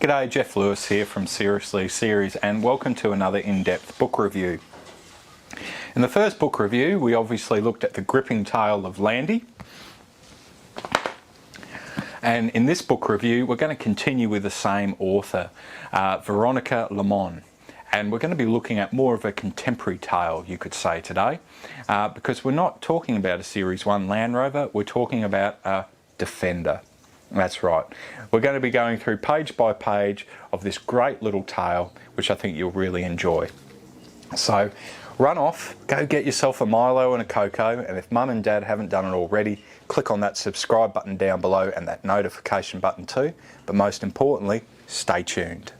G'day, Geoff Lewis here from Seriously Series, and welcome to another in-depth book review. In the first book review, we obviously looked at The Gripping Tale of Landy. And in this book review, we're going to continue with the same author, Veronica Lamon. And we're going to be looking at more of a contemporary tale, you could say, today. Because we're not talking about a Series 1 Land Rover, we're talking about a Defender. That's right. We're going to be going through page by page of this great little tale, which I think you'll really enjoy. So run off, go get yourself a Milo and a Cocoa, and if Mum and Dad haven't done it already, click on that subscribe button down below and that notification button too. But most importantly, stay tuned.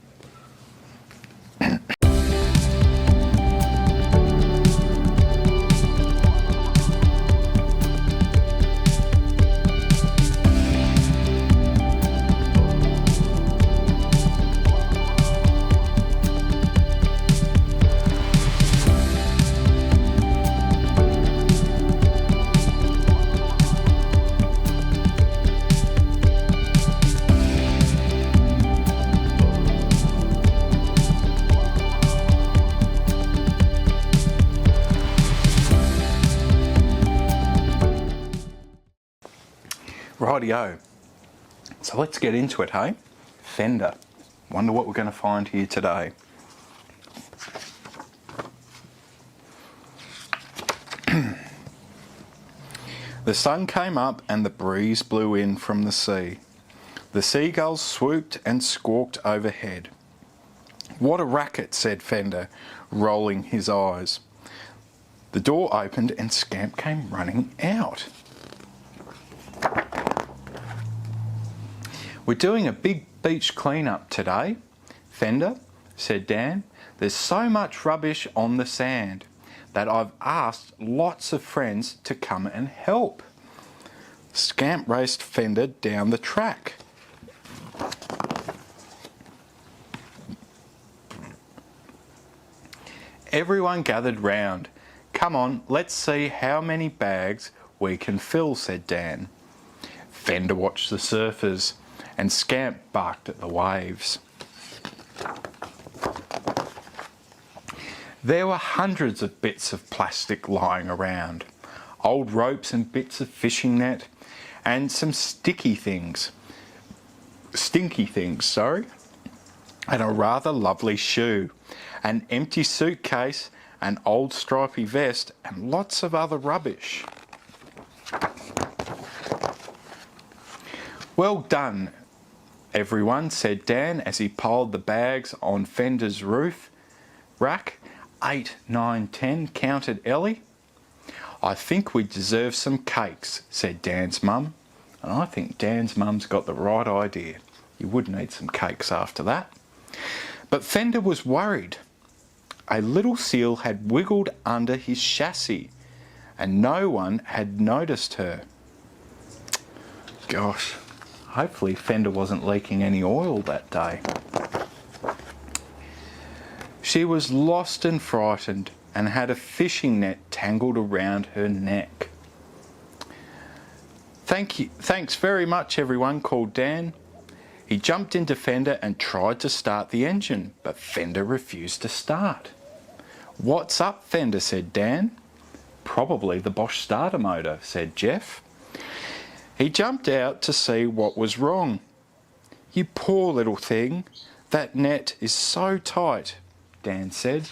Rightio. So let's get into it, hey? Fender. Wonder what we're going to find here today. The sun came up and the breeze blew in from the sea. The seagulls swooped and squawked overhead. What a racket, said Fender, rolling his eyes. The door opened and Scamp came running out. We're doing a big beach clean-up today, Fender, said Dan. There's so much rubbish on the sand that I've asked lots of friends to come and help. Scamp raced Fender down the track. Everyone gathered round. Come on, let's see how many bags we can fill, said Dan. Fender watched the surfers, and Scamp barked at the waves. There were hundreds of bits of plastic lying around, old ropes and bits of fishing net, and some stinky things, and a rather lovely shoe, an empty suitcase, an old stripy vest, and lots of other rubbish. Well done, everyone, said Dan as he piled the bags on Fender's roof rack. 8, 9, 10, counted Ellie. I think we deserve some cakes, said Dan's mum. And I think Dan's mum's got the right idea. You would need some cakes after that. But Fender was worried. A little seal had wiggled under his chassis, and no one had noticed her. Gosh. Hopefully Fender wasn't leaking any oil that day. She was lost and frightened and had a fishing net tangled around her neck. Thanks very much, everyone, called Dan. He jumped into Fender and tried to start the engine, but Fender refused to start. What's up, Fender, said Dan. Probably the Bosch starter motor, said Geoff. He jumped out to see what was wrong. You poor little thing, that net is so tight, Dan said.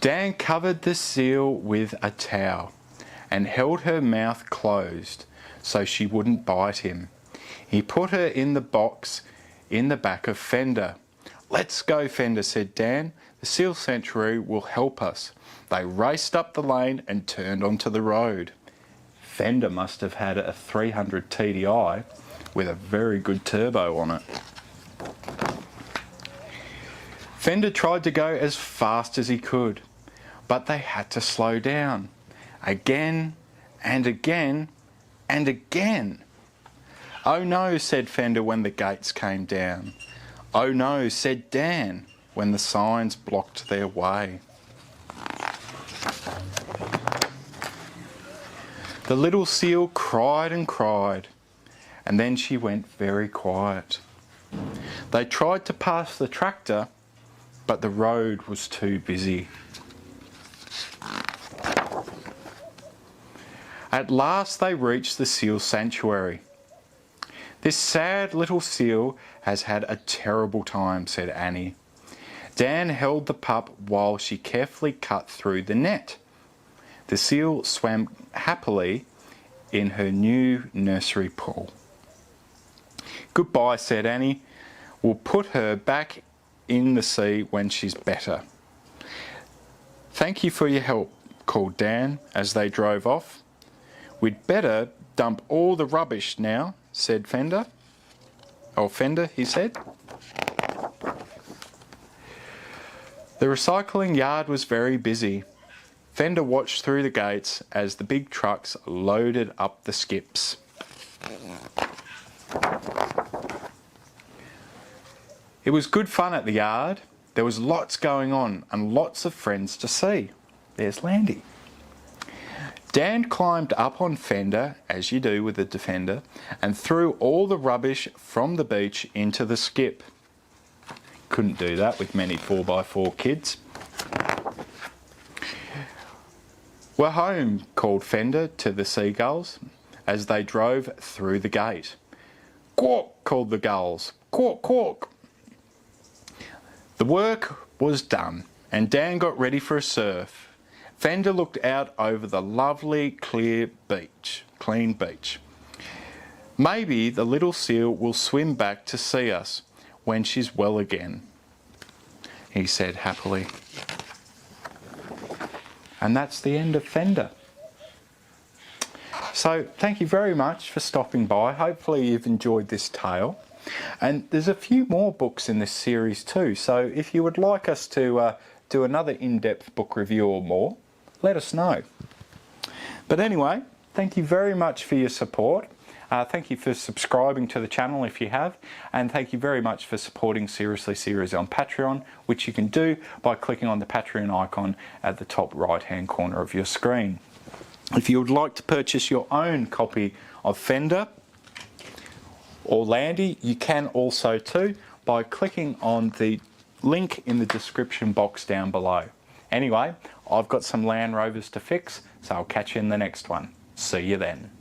Dan covered the seal with a towel and held her mouth closed so she wouldn't bite him. He put her in the box in the back of Fender. Let's go, Fender, said Dan. The seal sanctuary will help us. They raced up the lane and turned onto the road. Fender must have had a 300 TDI with a very good turbo on it. Fender tried to go as fast as he could, but they had to slow down. Again and again and again. Oh no, said Fender when the gates came down. Oh no, said Dan when the signs blocked their way. The little seal cried and cried, and then she went very quiet. They tried to pass the tractor, but the road was too busy. At last they reached the seal sanctuary. "This sad little seal has had a terrible time," said Annie. Dan held the pup while she carefully cut through the net. The seal swam happily in her new nursery pool. "Goodbye," said Annie. "We'll put her back in the sea when she's better." "Thank you for your help," called Dan as they drove off. "We'd better dump all the rubbish now," said Fender. "Oh, Fender," he said. The recycling yard was very busy. Fender watched through the gates as the big trucks loaded up the skips. It was good fun at the yard. There was lots going on and lots of friends to see. There's Landy. Dan climbed up on Fender, as you do with a Defender, and threw all the rubbish from the beach into the skip. Couldn't do that with many 4x4 kids. "We're home," called Fender to the seagulls as they drove through the gate. "Quawk," called the gulls. "Quawk, quawk." The work was done and Dan got ready for a surf. Fender looked out over the lovely clean beach. "Maybe the little seal will swim back to see us when she's well again," he said happily. And that's the end of Fender. So thank you very much for stopping by. Hopefully you've enjoyed this tale. And there's a few more books in this series too, so if you would like us to do another in-depth book review or more, let us know. But anyway, thank you very much for your support. Thank you for subscribing to the channel if you have, and thank you very much for supporting Seriously Series on Patreon, which you can do by clicking on the Patreon icon at the top right hand corner of your screen. If you would like to purchase your own copy of Fender or Landy, you can also too by clicking on the link in the description box down below. Anyway, I've got some Land Rovers to fix, so I'll catch you in the next one. See you then.